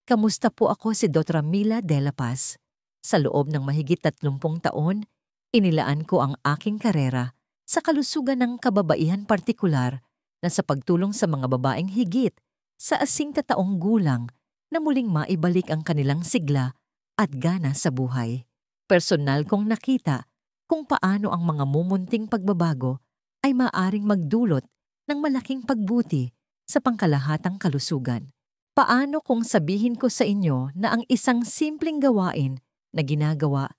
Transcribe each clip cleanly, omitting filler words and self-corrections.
Kamusta po? Ako si Dr. Mila de la Paz. Sa loob ng mahigit 30 taon, inilaan ko ang aking karera sa kalusugan ng kababaihan, partikular na sa pagtulong sa mga babaeng higit sa 60 taong gulang na muling maibalik ang kanilang sigla at gana sa buhay. Personal kong nakita kung paano ang mga mumunting pagbabago ay maaring magdulot ng malaking pagbuti sa pangkalahatang kalusugan. Paano kung sabihin ko sa inyo na ang isang simpleng gawain na ginagawa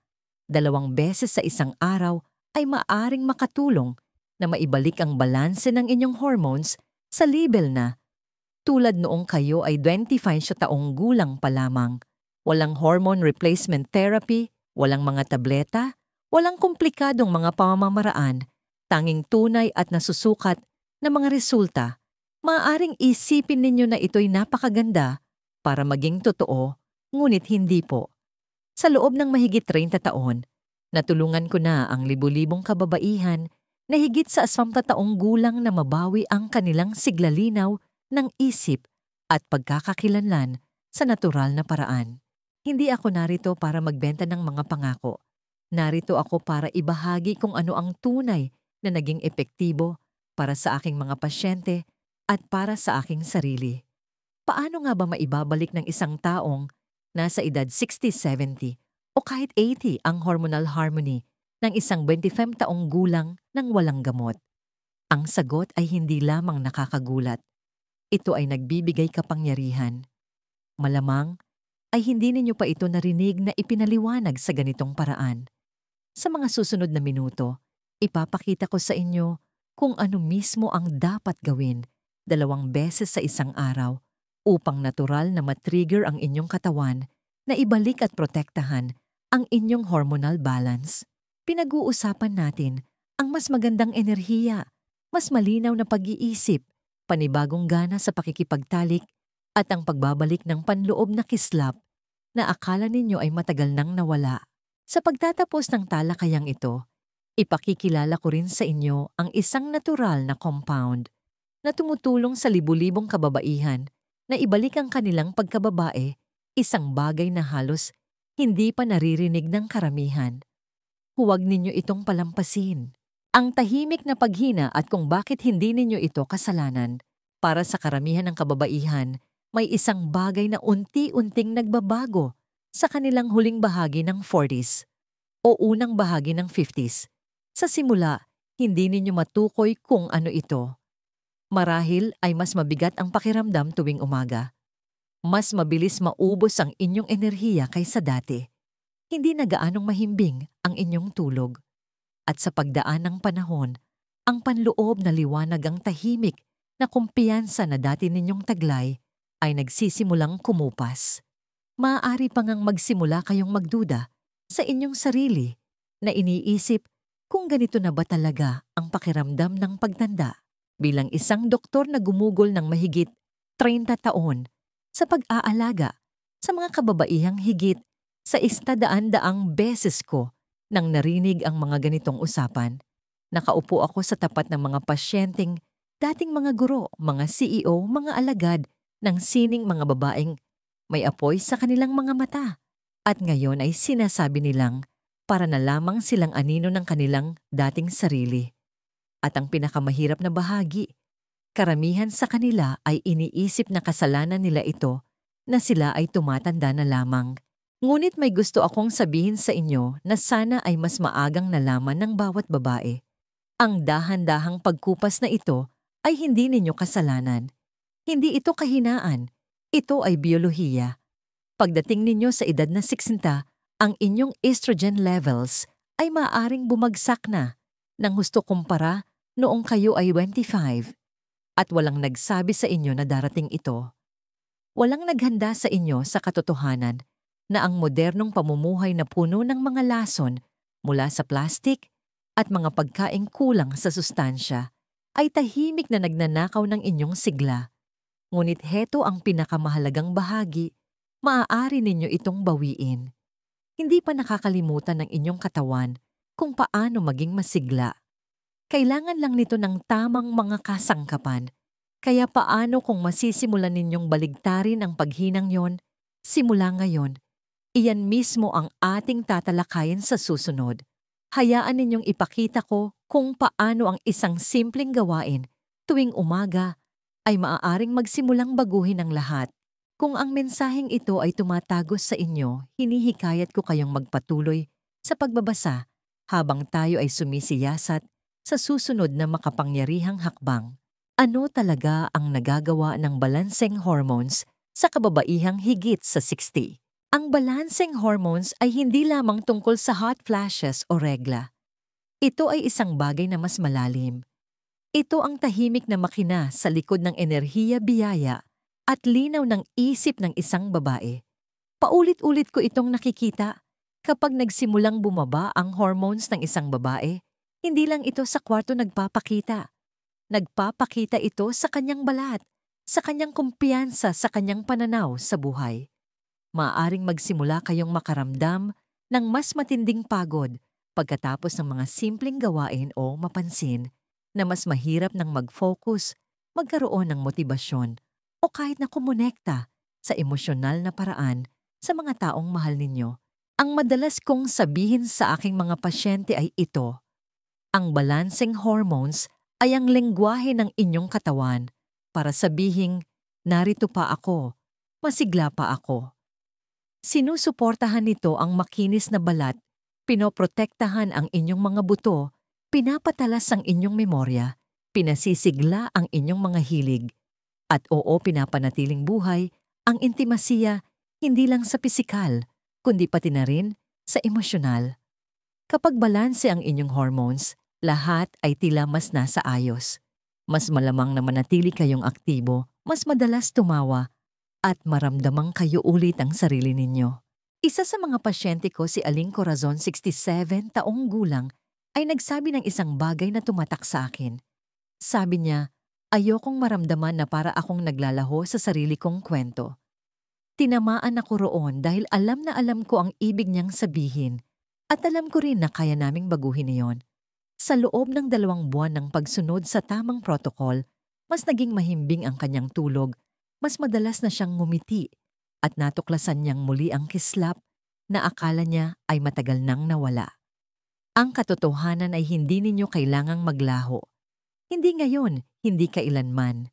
2 beses sa isang araw ay maaring makatulong na maibalik ang balanse ng inyong hormones sa level na tulad noong kayo ay 25 taong gulang pa lamang. Walang hormone replacement therapy, walang mga tableta, walang komplikadong mga pamamaraan, tanging tunay at nasusukat na mga resulta. Maaaring isipin ninyo na ito'y napakaganda para maging totoo, ngunit hindi po. Sa loob ng mahigit 30 taon, natulungan ko na ang libu-libong kababaihan na higit sa 80 taong gulang na mabawi ang kanilang siglalinaw ng isip at pagkakakilanlan sa natural na paraan. Hindi ako narito para magbenta ng mga pangako. Narito ako para ibahagi kung ano ang tunay na naging epektibo para sa aking mga pasyente at para sa aking sarili. Paano nga ba maibabalik ng isang taong nasa edad 60, 70 o kahit 80 ang hormonal harmony ng isang 25 taong gulang nang walang gamot? Ang sagot ay hindi lamang nakakagulat. Ito ay nagbibigay kapangyarihan. Malamang ay hindi ninyo pa ito narinig na ipinaliwanag sa ganitong paraan. Sa mga susunod na minuto, ipapakita ko sa inyo kung ano mismo ang dapat gawin 2 beses sa isang araw upang natural na matrigger ang inyong katawan na ibalik at protektahan ang inyong hormonal balance. Pinag-uusapan natin ang mas magandang enerhiya, mas malinaw na pag-iisip, panibagong gana sa pakikipagtalik at ang pagbabalik ng panloob na kislap na akala ninyo ay matagal nang nawala. Sa pagtatapos ng talakayang ito, ipakikilala ko rin sa inyo ang isang natural na compound na tumutulong sa libu-libong kababaihan na ibalik ang kanilang pagkababae, isang bagay na halos hindi pa naririnig ng karamihan. Huwag ninyo itong palampasin. Ang tahimik na paghina at kung bakit hindi ninyo ito kasalanan. Para sa karamihan ng kababaihan, may isang bagay na unti-unting nagbabago sa kanilang huling bahagi ng 40s o unang bahagi ng 50s. Sa simula, hindi ninyo matukoy kung ano ito. Marahil ay mas mabigat ang pakiramdam tuwing umaga. Mas mabilis maubos ang inyong enerhiya kaysa dati. Hindi na gaanong mahimbing ang inyong tulog. At sa pagdaan ng panahon, ang panloob na liwanag, ang tahimik na kumpiyansa na dati ninyong taglay ay nagsisimulang kumupas. Maaari pa ngang magsimula kayong magduda sa inyong sarili na iniisip kung ganito na ba talaga ang pakiramdam ng pagtanda. Bilang isang doktor na gumugol ng mahigit 30 taon sa pag-aalaga sa mga kababaihang higit sa 100 beses ko nang narinig ang mga ganitong usapan. Nakaupo ako sa tapat ng mga pasyenteng dating mga guro, mga CEO, mga alagad ng sining mga babaeng may apoy sa kanilang mga mata at ngayon ay sinasabi nilang para na lamang silang anino ng kanilang dating sarili. At ang pinakamahirap na bahagi, karamihan sa kanila ay iniisip na kasalanan nila ito na sila ay tumatanda na lamang. Ngunit may gusto akong sabihin sa inyo na sana ay mas maagang nalaman ng bawat babae. Ang dahan-dahang pagkupas na ito ay hindi ninyo kasalanan. Hindi ito kahinaan. Ito ay biyolohiya. Pagdating ninyo sa edad na 60, ang inyong estrogen levels ay maaaring bumagsak na nang husto kumpara noong kayo ay 25. At walang nagsabi sa inyo na darating ito. Walang naghanda sa inyo sa katotohanan na ang modernong pamumuhay na puno ng mga lason mula sa plastik at mga pagkaing kulang sa sustansya ay tahimik na nagnanakaw ng inyong sigla. Ngunit heto ang pinakamahalagang bahagi, maaari ninyo itong bawiin. Hindi pa nakakalimutan ng inyong katawan kung paano maging masigla. Kailangan lang nito ng tamang mga kasangkapan. Kaya paano kung masisimulan ninyong baligtarin ang paghinang yon Simula ngayon, iyan mismo ang ating tatalakayin sa susunod. Hayaan ninyong ipakita ko kung paano ang isang simpleng gawain tuwing umaga ay maaaring magsimulang baguhin ang lahat. Kung ang mensaheng ito ay tumatagos sa inyo, hinihikayat ko kayong magpatuloy sa pagbabasa habang tayo ay sumisiyasat sa susunod na makapangyarihang hakbang. Ano talaga ang nagagawa ng balanseng hormones sa kababaihang higit sa 60? Ang balancing hormones ay hindi lamang tungkol sa hot flashes o regla. Ito ay isang bagay na mas malalim. Ito ang tahimik na makina sa likod ng enerhiya biyaya at linaw ng isip ng isang babae. Paulit-ulit ko itong nakikita kapag nagsimulang bumaba ang hormones ng isang babae. Hindi lang ito sa kwarto nagpapakita. Nagpapakita ito sa kanyang balat, sa kanyang kumpiyansa, sa kanyang pananaw sa buhay. Maaaring magsimula kayong makaramdam ng mas matinding pagod pagkatapos ng mga simpleng gawain o mapansin na mas mahirap ng mag-focus, magkaroon ng motibasyon o kahit na kumonekta sa emosyonal na paraan sa mga taong mahal ninyo. Ang madalas kong sabihin sa aking mga pasyente ay ito: ang balancing hormones ay ang lengguwahe ng inyong katawan para sabihing, narito pa ako, masigla pa ako. Sinusuportahan nito ang makinis na balat, pinoprotektahan ang inyong mga buto, pinapatalas ang inyong memorya, pinasisigla ang inyong mga hilig, at pinapanatiling buhay ang intimasiya hindi lang sa pisikal, kundi pati na rin sa emosyonal. Kapag balanse ang inyong hormones, lahat ay tila mas nasa ayos. Mas malamang na manatili kayong aktibo, mas madalas tumawa, at maramdamang kayo ulit ang sarili ninyo. Isa sa mga pasyente ko, si Aling Corazon, 67 taong gulang, ay nagsabi ng isang bagay na tumatak sa akin. Sabi niya, ayokong maramdaman na para akong naglalaho sa sarili kong kwento. Tinamaan ako roon dahil alam na alam ko ang ibig niyang sabihin at alam ko rin na kaya naming baguhin iyon. Sa loob ng 2 buwan ng pagsunod sa tamang protocol, mas naging mahimbing ang kanyang tulog, mas madalas na siyang ngumiti at natuklasan niyang muli ang kislap na akala niya ay matagal nang nawala. Ang katotohanan ay hindi ninyo kailangang maglaho. Hindi ngayon, hindi kailanman.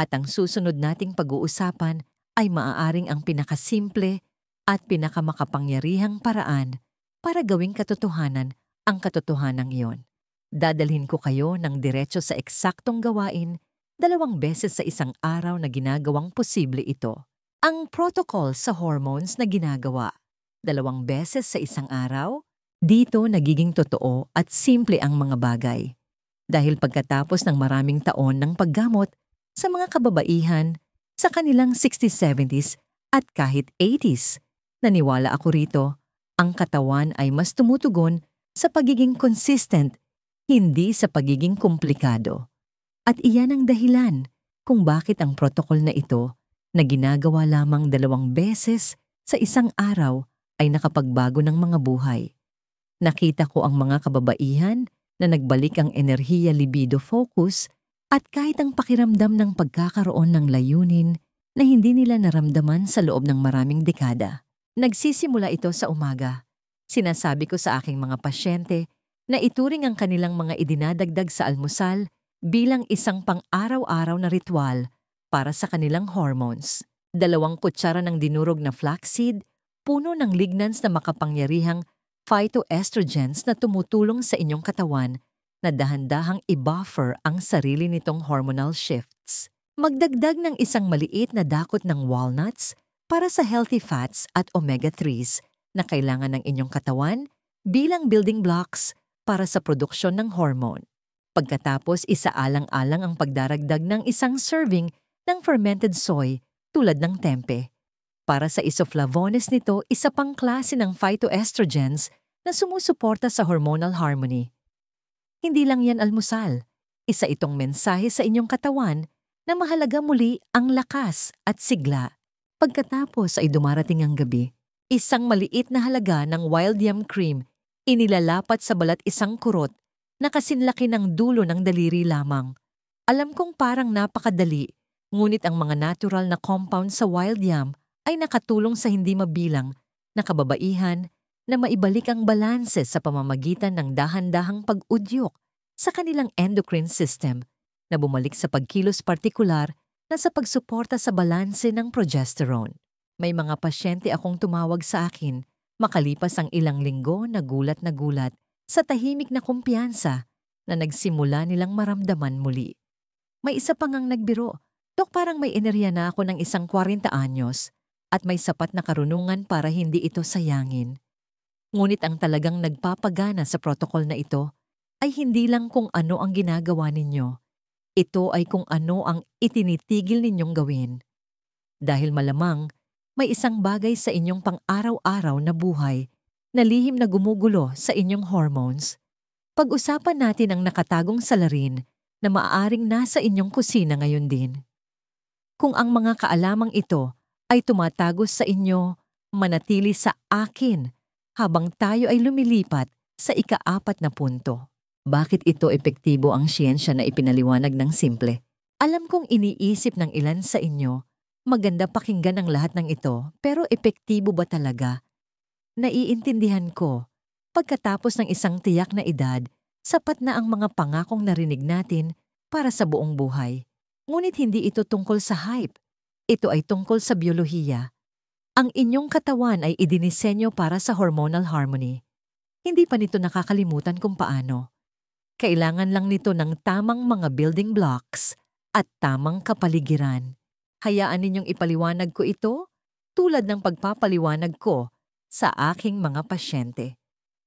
At ang susunod nating pag-uusapan ay maaaring ang pinakasimple at pinakamakapangyarihang paraan para gawing katotohanan ang katotohanan iyon. Dadalhin ko kayo ng diretso sa eksaktong gawain 2 beses sa isang araw na ginagawang posible ito. Ang protocol sa hormones na ginagawa 2 beses sa isang araw, dito nagiging totoo at simple ang mga bagay. Dahil pagkatapos ng maraming taon ng paggamot sa mga kababaihan sa kanilang 60s, 70s at kahit 80s, naniwala ako rito, ang katawan ay mas tumutugon sa pagiging consistent, hindi sa pagiging komplikado. At iyan ang dahilan kung bakit ang protocol na ito na ginagawa lamang 2 beses sa isang araw ay nakapagbago ng mga buhay. Nakita ko ang mga kababaihan na nagbalik ang enerhiya, libido, focus at kahit ang pakiramdam ng pagkakaroon ng layunin na hindi nila naramdaman sa loob ng maraming dekada. Nagsisimula ito sa umaga. Sinasabi ko sa aking mga pasyente na ituring ang kanilang mga idinadagdag sa almusal bilang isang pang-araw-araw na ritual para sa kanilang hormones. 2 kutsara ng dinurog na flaxseed, puno ng lignans na makapangyarihang phytoestrogens na tumutulong sa inyong katawan na dahan-dahang i-buffer ang sarili nitong hormonal shifts. Magdagdag ng isang maliit na dakot ng walnuts para sa healthy fats at omega-3s na kailangan ng inyong katawan bilang building blocks para sa produksyon ng hormone. Pagkatapos, isaalang-alang ang pagdaragdag ng isang serving ng fermented soy tulad ng tempe. Para sa isoflavones nito, isa pang klase ng phytoestrogens na sumusuporta sa hormonal harmony. Hindi lang yan almusal. Isa itong mensahe sa inyong katawan na mahalaga muli ang lakas at sigla. Pagkatapos ay dumarating ang gabi. Isang maliit na halaga ng wild yam cream, inilalapat sa balat isang kurot na kasinlaki ng dulo ng daliri lamang. Alam kong parang napakadali, ngunit ang mga natural na compound sa wild yam ay nakatulong sa hindi mabilang na kababaihan na maibalik ang balanse sa pamamagitan ng dahan-dahang pag-udyok sa kanilang endocrine system na bumalik sa pagkilos partikular na sa pagsuporta sa balanse ng progesterone. May mga pasyente akong tumawag sa akin makalipas ang ilang linggo na gulat sa tahimik na kumpiyansa na nagsimula nilang maramdaman muli. May isa pang ang nagbiro, "Dok, parang may enerhiya na ako ng isang 40 anyos at may sapat na karunungan para hindi ito sayangin." Ngunit ang talagang nagpapagana sa protocol na ito ay hindi lang kung ano ang ginagawa ninyo. Ito ay kung ano ang itinitigil ninyong gawin. Dahil malamang may isang bagay sa inyong pang-araw-araw na buhay na lihim na gumugulo sa inyong hormones. Pag-usapan natin ang nakatagong salarin na maaaring nasa inyong kusina ngayon din. Kung ang mga kaalamang ito ay tumatagos sa inyo, manatili sa akin habang tayo ay lumilipat sa ika-4 na punto. Bakit ito epektibo ang siyensya na ipinaliwanag ng simple? Alam kong iniisip ng ilan sa inyo, maganda pakinggan ang lahat ng ito, pero epektibo ba talaga? Naiintindihan ko, pagkatapos ng isang tiyak na edad, sapat na ang mga pangakong narinig natin para sa buong buhay. Ngunit hindi ito tungkol sa hype. Ito ay tungkol sa biyolohiya. Ang inyong katawan ay idinisenyo para sa hormonal harmony. Hindi pa nito nakakalimutan kung paano. Kailangan lang nito ng tamang mga building blocks at tamang kapaligiran. Hayaan ninyong ipaliwanag ko ito tulad ng pagpapaliwanag ko sa aking mga pasyente.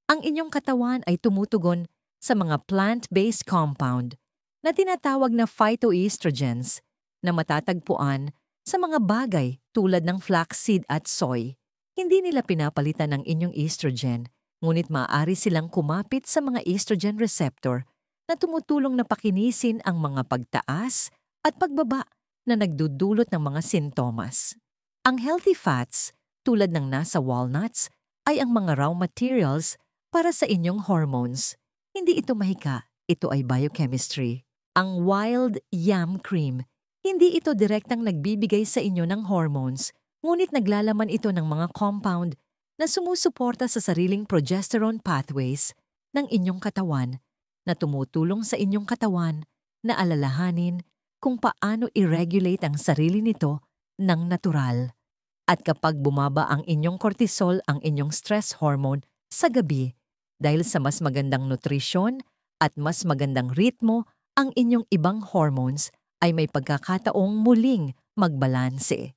Ang inyong katawan ay tumutugon sa mga plant-based compound na tinatawag na phytoestrogens na matatagpuan sa mga bagay tulad ng flaxseed at soy. Hindi nila pinapalitan ng inyong estrogen, ngunit maaari silang kumapit sa mga estrogen receptor na tumutulong na pakinisin ang mga pagtaas at pagbaba na nagdudulot ng mga sintomas. Ang healthy fats, tulad ng nasa walnuts, ay ang mga raw materials para sa inyong hormones. Hindi ito mahika, ito ay biochemistry. Ang wild yam cream, hindi ito direktang nagbibigay sa inyo ng hormones, ngunit naglalaman ito ng mga compound na sumusuporta sa sariling progesterone pathways ng inyong katawan na tumutulong sa inyong katawan na alalahanin kung paano i-regulate ang sarili nito ng natural. At kapag bumaba ang inyong cortisol, ang inyong stress hormone sa gabi dahil sa mas magandang nutrisyon at mas magandang ritmo, ang inyong ibang hormones ay may pagkakataong muling magbalanse.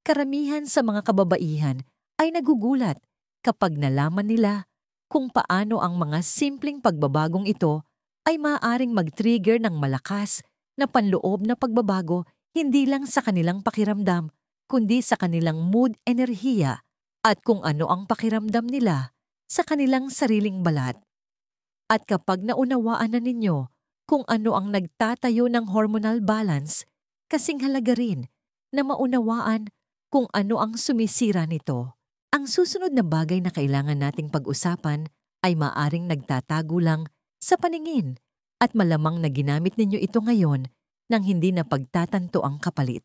Karamihan sa mga kababaihan ay nagugulat kapag nalaman nila kung paano ang mga simpleng pagbabagong ito ay maaaring mag-trigger ng malakas na panloob na pagbabago hindi lang sa kanilang pakiramdam, kundi sa kanilang mood, enerhiya, at kung ano ang pakiramdam nila sa kanilang sariling balat. At kapag naunawaan na ninyo kung ano ang nagtatayo ng hormonal balance, kasing halaga rin na maunawaan kung ano ang sumisira nito. Ang susunod na bagay na kailangan nating pag-usapan ay maaring nagtatago lang sa paningin at malamang na ginamit ninyo ito ngayon nang hindi na pagtatanto ang kapalit.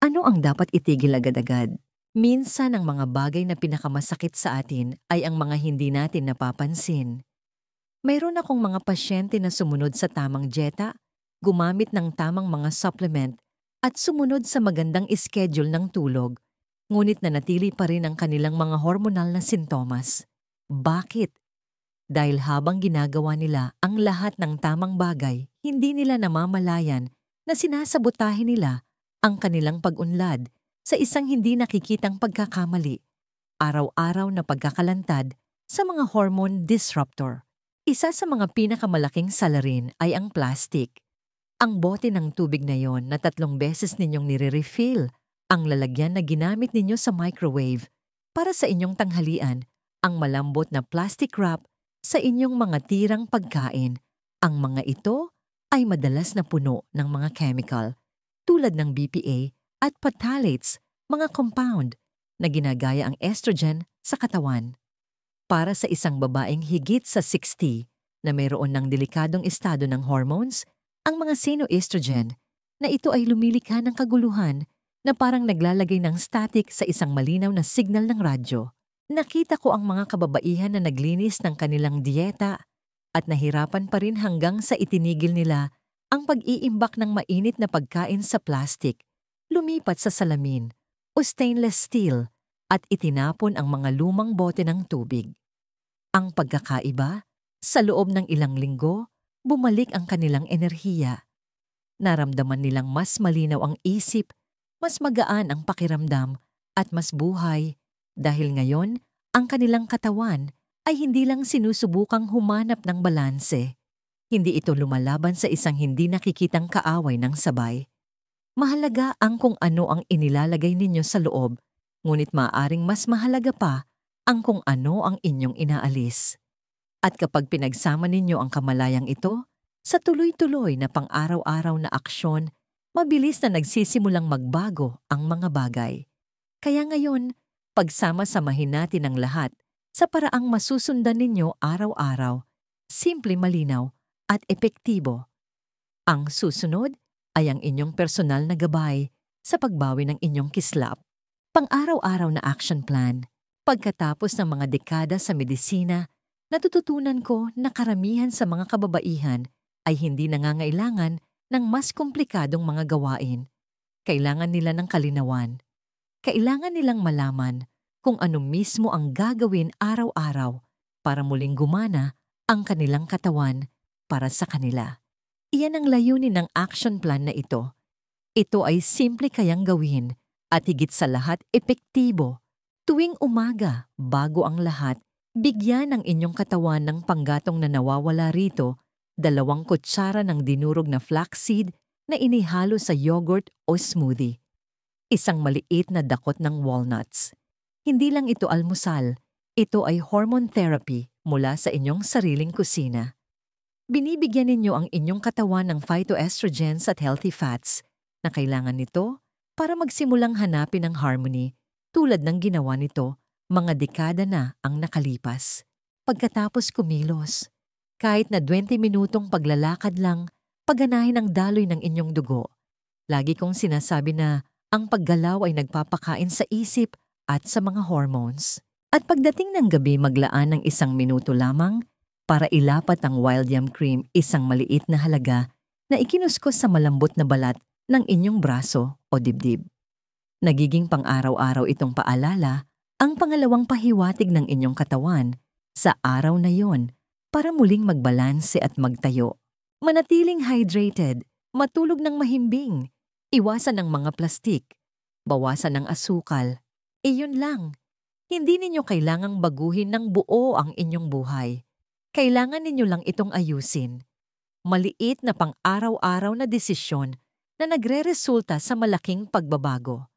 Ano ang dapat itigil agad-agad? Minsan ang mga bagay na pinakamasakit sa atin ay ang mga hindi natin napapansin. Mayroon akong mga pasyente na sumunod sa tamang dieta, gumamit ng tamang mga supplement at sumunod sa magandang schedule ng tulog, ngunit nanatili pa rin ang kanilang mga hormonal na sintomas. Bakit? Dahil habang ginagawa nila ang lahat ng tamang bagay, hindi nila namamalayan na sinasabotahe nila ang kanilang pag-unlad sa isang hindi nakikitang pagkakamali, araw-araw na pagkakalantad sa mga hormone disruptor. Isa sa mga pinakamalaking salarin ay ang plastic. Ang bote ng tubig na yon na 3 beses ninyong nire-refill, ang lalagyan na ginamit ninyo sa microwave para sa inyong tanghalian, ang malambot na plastic wrap sa inyong mga tirang pagkain. Ang mga ito ay madalas na puno ng mga chemical tulad ng BPA at phthalates, mga compound na ginagaya ang estrogen sa katawan. Para sa isang babaeng higit sa 60 na mayroon ng delikadong estado ng hormones, ang mga xenoestrogen na ito ay lumilikha ng kaguluhan na parang naglalagay ng static sa isang malinaw na signal ng radyo. Nakita ko ang mga kababaihan na naglinis ng kanilang dieta at nahirapan pa rin hanggang sa itinigil nila ang pag-iimbak ng mainit na pagkain sa plastic, lumipat sa salamin o stainless steel at itinapon ang mga lumang bote ng tubig. Ang pagkakaiba, sa loob ng ilang linggo, bumalik ang kanilang enerhiya. Naramdaman nilang mas malinaw ang isip, mas magaan ang pakiramdam at mas buhay dahil ngayon ang kanilang katawan ay hindi lang sinusubukang humanap ng balanse. Hindi ito lumalaban sa isang hindi nakikitang kaaway ng sabay. Mahalaga ang kung ano ang inilalagay ninyo sa loob, ngunit maaaring mas mahalaga pa ang kung ano ang inyong inaalis. At kapag pinagsama ninyo ang kamalayang ito, sa tuloy-tuloy na pang-araw-araw na aksyon, mabilis na nagsisimulang magbago ang mga bagay. Kaya ngayon, pagsama-samahin natin ang lahat sa paraang masusundan ninyo araw-araw, simple malinaw at epektibo. Ang susunod ay ang inyong personal na gabay sa pagbawi ng inyong kislap. Pang-araw-araw na action plan. Pagkatapos ng mga dekada sa medisina, natututunan ko na karamihan sa mga kababaihan ay hindi nangangailangan ng mas komplikadong mga gawain. Kailangan nila ng kalinawan. Kailangan nilang malaman kung ano mismo ang gagawin araw-araw para muling gumana ang kanilang katawan para sa kanila. Iyan ang layunin ng action plan na ito. Ito ay simple kayang gawin at higit sa lahat epektibo. Tuwing umaga, bago ang lahat, bigyan ang inyong katawan ng panggatong na nawawala rito, 2 kutsara ng dinurog na flaxseed na inihalo sa yogurt o smoothie. Isang maliit na dakot ng walnuts. Hindi lang ito almusal, ito ay hormone therapy mula sa inyong sariling kusina. Binibigyan ninyo ang inyong katawan ng phytoestrogens at healthy fats na kailangan nito para magsimulang hanapin ang harmony tulad ng ginawa nito mga dekada na ang nakalipas. Pagkatapos kumilos, kahit na 20 minutong paglalakad lang, pagganahin ang daloy ng inyong dugo. Lagi kong sinasabi na ang paggalaw ay nagpapakain sa isip at sa mga hormones. At pagdating ng gabi maglaan ng 1 minuto lamang para ilapat ang wild yam cream, isang maliit na halaga na ikinuskos sa malambot na balat ng inyong braso o dibdib. Nagiging pang-araw-araw itong paalala, ang pangalawang pahiwatig ng inyong katawan sa araw na yon para muling magbalanse at magtayo. Manatiling hydrated, matulog ng mahimbing, iwasan ang mga plastik, bawasan ang asukal. Iyon lang. Hindi ninyo kailangang baguhin ng buo ang inyong buhay. Kailangan ninyo lang itong ayusin. Maliit na pang-araw-araw na desisyon na nagre-resulta sa malaking pagbabago.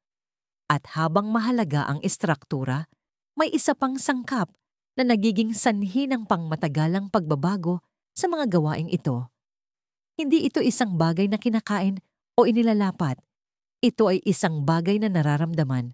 At habang mahalaga ang istruktura, may isa pang sangkap na nagiging sanhi ng pangmatagalang pagbabago sa mga gawaing ito. Hindi ito isang bagay na kinakain o inilalapat. Ito ay isang bagay na nararamdaman.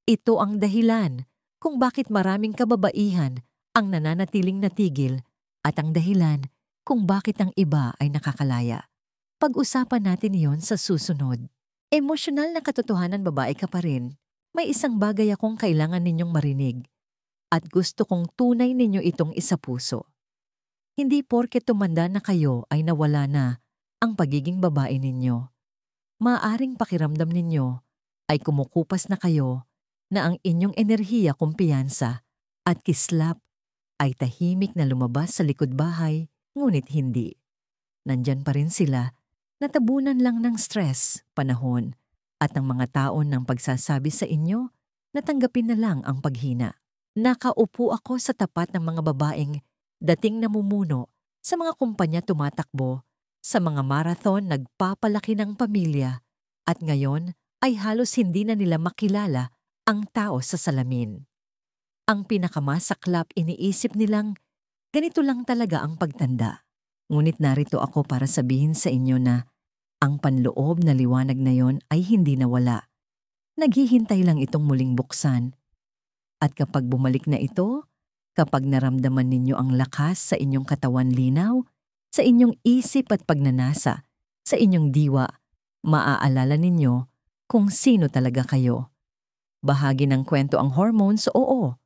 Ito ang dahilan kung bakit maraming kababaihan ang nananatiling natigil at ang dahilan kung bakit ang iba ay nakakalaya. Pag-usapan natin iyon sa susunod. Emosyonal na katotohanan, babae ka pa rin. May isang bagay akong kailangan ninyong marinig at gusto kong tunay ninyo itong isapuso. Hindi porket tumanda na kayo ay nawala na ang pagiging babae ninyo. Maaaring pakiramdam ninyo ay kumukupas na kayo na ang inyong enerhiya, kumpiyansa at kislap ay tahimik na lumabas sa likod bahay, ngunit hindi. Nandyan pa rin sila, natabunan lang ng stress, panahon, at ng mga taon ng pagsasabi sa inyo na tanggapin na lang ang paghina. Nakaupo ako sa tapat ng mga babaeng dating namumuno sa mga kumpanya tumatakbo, sa mga marathon nagpapalaki ng pamilya, at ngayon ay halos hindi na nila makilala ang tao sa salamin. Ang pinakamasaklap, iniisip nilang ganito lang talaga ang pagtanda. Ngunit narito ako para sabihin sa inyo na ang panloob na liwanag na yon ay hindi nawala. Naghihintay lang itong muling buksan. At kapag bumalik na ito, kapag naramdaman ninyo ang lakas sa inyong katawan, linaw, sa inyong isip at pagnanasa, sa inyong diwa, maaalala ninyo kung sino talaga kayo. Bahagi ng kwento ang hormones, oo.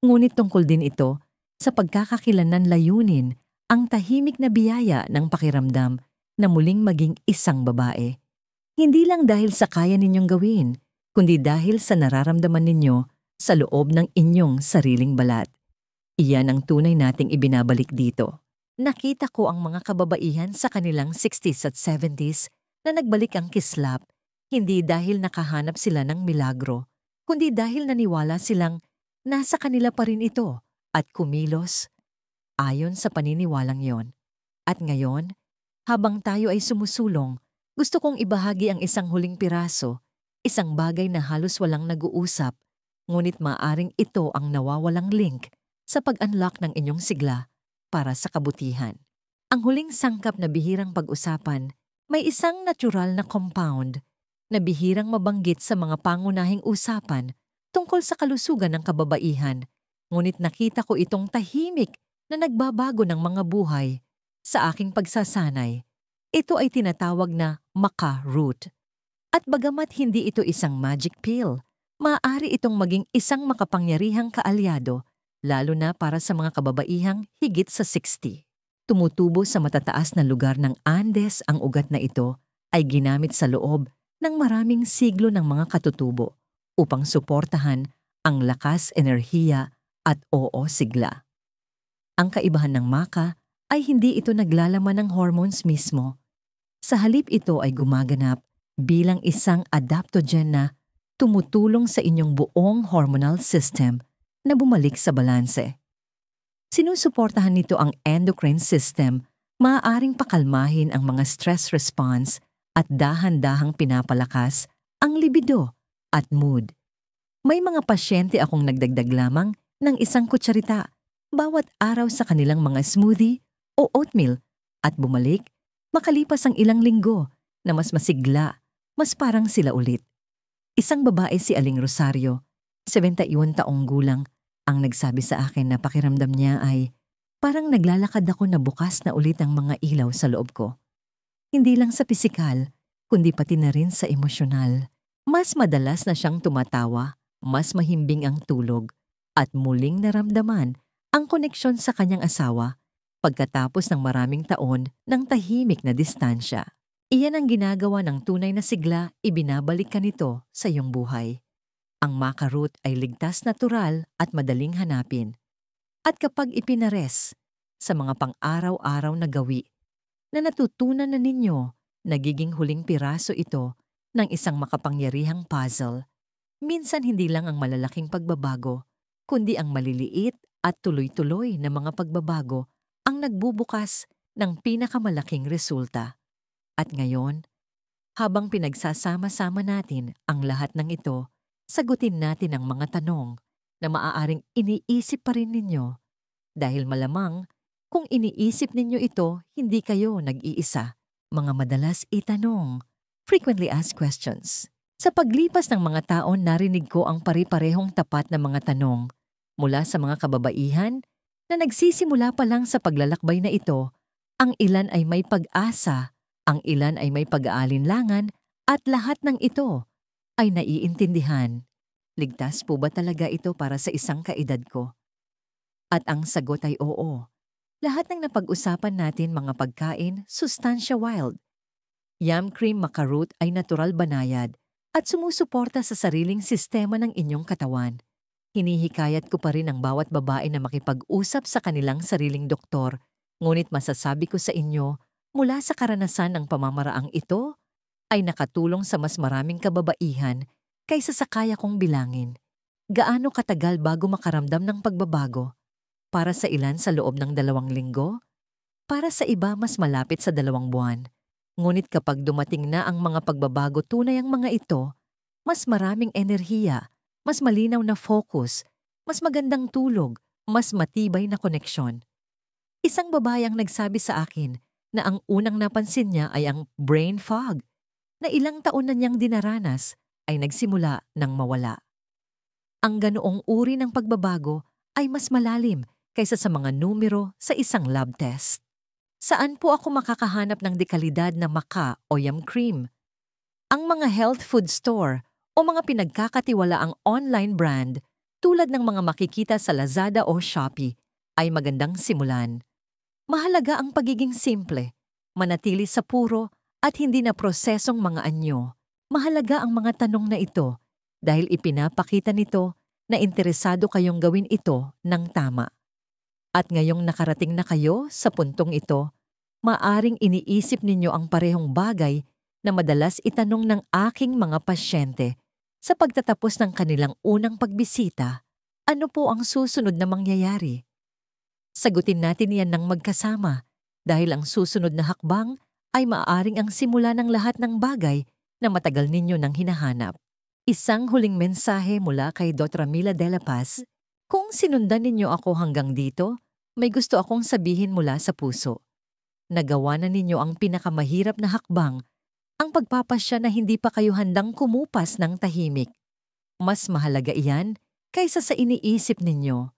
Ngunit tungkol din ito sa pagkakakilanlan layunin ang tahimik na biyaya ng pakiramdam na muling maging isang babae. Hindi lang dahil sa kaya ninyong gawin, kundi dahil sa nararamdaman ninyo sa loob ng inyong sariling balat. Iyan ang tunay nating ibinabalik dito. Nakita ko ang mga kababaihan sa kanilang 60s at 70s na nagbalik ang kislap, hindi dahil nakahanap sila ng milagro, kundi dahil naniwala silang nasa kanila pa rin ito at kumilos ayon sa paniniwalang yon. At ngayon, habang tayo ay sumusulong, gusto kong ibahagi ang isang huling piraso, isang bagay na halos walang nag-uusap, ngunit maaring ito ang nawawalang link sa pag-unlock ng inyong sigla para sa kabutihan. Ang huling sangkap na bihirang pag-usapan, may isang natural na compound na bihirang mabanggit sa mga pangunahing usapan tungkol sa kalusugan ng kababaihan, ngunit nakita ko itong tahimik na nagbabago ng mga buhay sa aking pagsasanay. Ito ay tinatawag na maca root. At bagamat hindi ito isang magic pill, maaari itong maging isang makapangyarihang kaalyado, lalo na para sa mga kababaihang higit sa 60. Tumutubo sa matataas na lugar ng Andes, ang ugat na ito ay ginamit sa loob ng maraming siglo ng mga katutubo upang suportahan ang lakas, enerhiya at sigla. Ang kaibahan ng maca ay hindi ito naglalaman ng hormones mismo. Sa halip ito ay gumaganap bilang isang adaptogen na tumutulong sa inyong buong hormonal system na bumalik sa balanse. Sinusuportahan nito ang endocrine system, maaaring pakalmahin ang mga stress response at dahan-dahang pinapalakas ang libido at mood. May mga pasyente akong nagdagdag lamang ng isang kutsarita bawat araw sa kanilang mga smoothie o oatmeal at bumalik makalipas ang ilang linggo na mas masigla, mas parang sila ulit. Isang babae, si Aling Rosario, 71 taong gulang, ang nagsabi sa akin na pakiramdam niya ay parang naglalakad ako na bukas na ulit ang mga ilaw sa loob ko. Hindi lang sa pisikal, kundi pati na rin sa emosyonal. Mas madalas na siyang tumatawa, mas mahimbing ang tulog, at muling naramdaman ang koneksyon sa kanyang asawa pagkatapos ng maraming taon ng tahimik na distansya. Iyan ang ginagawa ng tunay na sigla, ibinabalik ka nito sa iyong buhay. Ang maca root ay ligtas, natural at madaling hanapin. At kapag ipinares sa mga pang-araw-araw na gawi na natutunan na ninyo, nagiging huling piraso ito ng isang makapangyarihang puzzle. Minsan hindi lang ang malalaking pagbabago, kundi ang maliliit at tuloy-tuloy na mga pagbabago ang nagbubukas ng pinakamalaking resulta. At ngayon, habang pinagsasama-sama natin ang lahat ng ito, sagutin natin ang mga tanong na maaaring iniisip pa rin ninyo. Dahil malamang, kung iniisip ninyo ito, hindi kayo nag-iisa. Mga madalas itanong, frequently asked questions. Sa paglipas ng mga taon, narinig ko ang pare-parehong tapat na mga tanong mula sa mga kababaihan na nagsisimula pa lang sa paglalakbay na ito. Ang ilan ay may pag-asa, ang ilan ay may pag-aalinlangan, at lahat ng ito ay naiintindihan. Ligtas po ba talaga ito para sa isang kaedad ko? At ang sagot ay oo. Lahat ng napag-usapan natin, mga pagkain, sustansya wild. Yam cream maca root ay natural banayad at sumusuporta sa sariling sistema ng inyong katawan. Hinihikayat ko pa rin ang bawat babae na makipag-usap sa kanilang sariling doktor, ngunit masasabi ko sa inyo, mula sa karanasan ng pamamaraang ito, ay nakatulong sa mas maraming kababaihan kaysa sa kaya kong bilangin. Gaano katagal bago makaramdam ng pagbabago? Para sa ilan sa loob ng 2 linggo? Para sa iba mas malapit sa 2 buwan. Ngunit kapag dumating na ang mga pagbabago, tunay ang mga ito, mas maraming enerhiya, mas malinaw na focus, mas magandang tulog, mas matibay na koneksyon. Isang babae ang nagsabi sa akin na ang unang napansin niya ay ang brain fog, na ilang taon na niyang dinaranas ay nagsimula ng mawala. Ang ganoong uri ng pagbabago ay mas malalim kaysa sa mga numero sa isang lab test. Saan po ako makakahanap ng dekalidad na maca o yam cream? Ang mga health food store o mga pinagkakatiwalaang online brand tulad ng mga makikita sa Lazada o Shopee ay magandang simulan. Mahalaga ang pagiging simple, manatili sa puro at hindi na prosesong mga anyo. Mahalaga ang mga tanong na ito dahil ipinapakita nito na interesado kayong gawin ito ng tama. At ngayong nakarating na kayo sa puntong ito, maaring iniisip ninyo ang parehong bagay na madalas itanong ng aking mga pasyente sa pagtatapos ng kanilang unang pagbisita. Ano po ang susunod na mangyayari? Sagutin natin yan ng magkasama dahil ang susunod na hakbang ay maaaring ang simula ng lahat ng bagay na matagal ninyo nang hinahanap. Isang huling mensahe mula kay Dr. Mila de la Paz. Kung sinundan ninyo ako hanggang dito, may gusto akong sabihin mula sa puso. Nagawa na ninyo ang pinakamahirap na hakbang, ang pagpapasya na hindi pa kayo handang kumupas ng tahimik. Mas mahalaga iyan kaysa sa iniisip ninyo.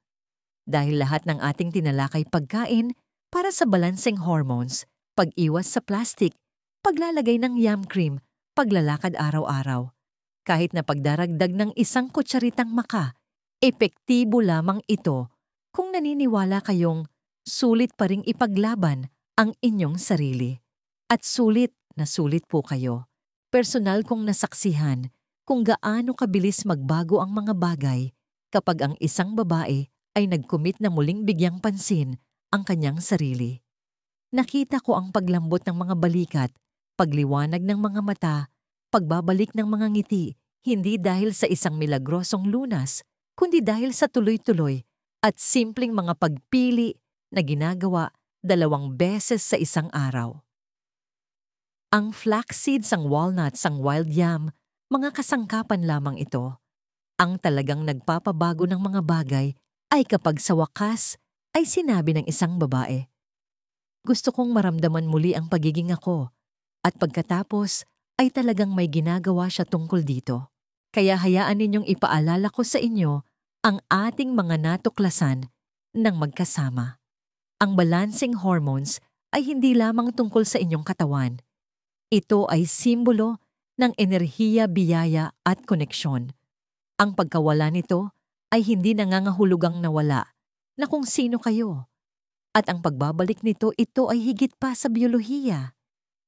Dahil lahat ng ating tinalakay pagkain para sa balancing hormones, pag-iwas sa plastic, paglalagay ng yam cream, paglalakad araw-araw. Kahit na pagdaragdag ng isang kutsaritang maka, epektibo lamang ito kung naniniwala kayong sulit pa ring ipaglaban ang inyong sarili. At sulit na sulit po kayo. Personal kong nasaksihan kung gaano kabilis magbago ang mga bagay kapag ang isang babae ay nag-commit na muling bigyang pansin ang kanyang sarili. Nakita ko ang paglambot ng mga balikat, pagliwanag ng mga mata, pagbabalik ng mga ngiti, hindi dahil sa isang milagrosong lunas, kundi dahil sa tuloy-tuloy at simpleng mga pagpili na ginagawa 2 beses sa isang araw. Ang flax seeds, ang walnuts, ang wild yam, mga kasangkapan lamang ito. Ang talagang nagpapabago ng mga bagay ay kapag sa wakas ay sinabi ng isang babae, "Gusto kong maramdaman muli ang pagiging ako," at pagkatapos ay talagang may ginagawa siya tungkol dito. Kaya hayaan ninyong ipaalala ko sa inyo ang ating mga natuklasan ng magkasama. Ang balancing hormones ay hindi lamang tungkol sa inyong katawan. Ito ay simbolo ng enerhiya, biyaya at koneksyon. Ang pagkawala nito ay hindi nangangahulugang nawala na kung sino kayo. At ang pagbabalik nito, ito ay higit pa sa biyolohiya.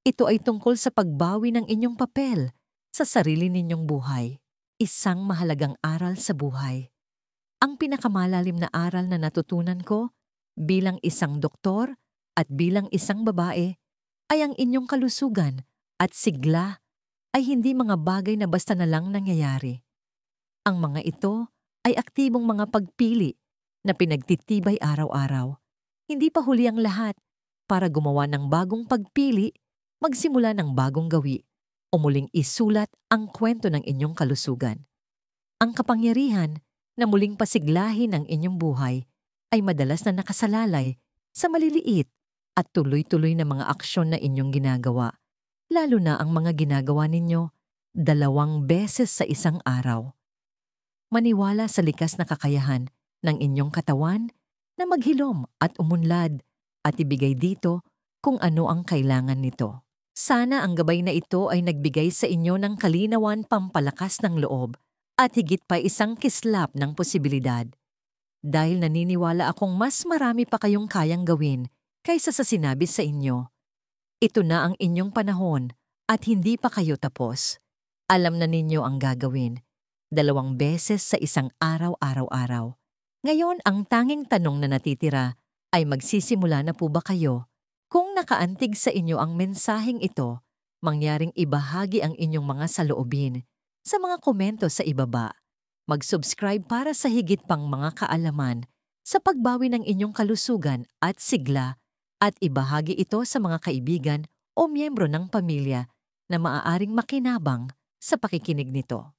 Ito ay tungkol sa pagbawi ng inyong papel sa sarili ninyong buhay. Isang mahalagang aral sa buhay. Ang pinakamalalim na aral na natutunan ko bilang isang doktor at bilang isang babae ay ang inyong kalusugan at sigla ay hindi mga bagay na basta na lang nangyayari. Ang mga ito ay aktibong mga pagpili na pinagtitibay araw-araw. Hindi pa huli ang lahat. Para gumawa ng bagong pagpili, magsimula ng bagong gawi o muling isulat ang kwento ng inyong kalusugan. Ang kapangyarihan na muling pasiglahin ang inyong buhay ay madalas na nakasalalay sa maliliit at tuloy-tuloy na mga aksyon na inyong ginagawa, lalo na ang mga ginagawa ninyo 2 beses sa isang araw. Maniwala sa likas na kakayahan ng inyong katawan na maghilom at umunlad at ibigay dito kung ano ang kailangan nito. Sana ang gabay na ito ay nagbigay sa inyo ng kalinawan, pampalakas ng loob at higit pa isang kislap ng posibilidad. Dahil naniniwala akong mas marami pa kayong kayang gawin kaysa sa sinabi sa inyo. Ito na ang inyong panahon at hindi pa kayo tapos. Alam na ninyo ang gagawin. 2 beses sa isang araw, araw-araw. Ngayon, ang tanging tanong na natitira ay magsisimula na po ba kayo? Kung nakaantig sa inyo ang mensaheng ito, mangyaring ibahagi ang inyong mga saloobin sa mga komento sa ibaba. Mag-subscribe para sa higit pang mga kaalaman sa pagbawi ng inyong kalusugan at sigla at ibahagi ito sa mga kaibigan o miyembro ng pamilya na maaaring makinabang sa pakikinig nito.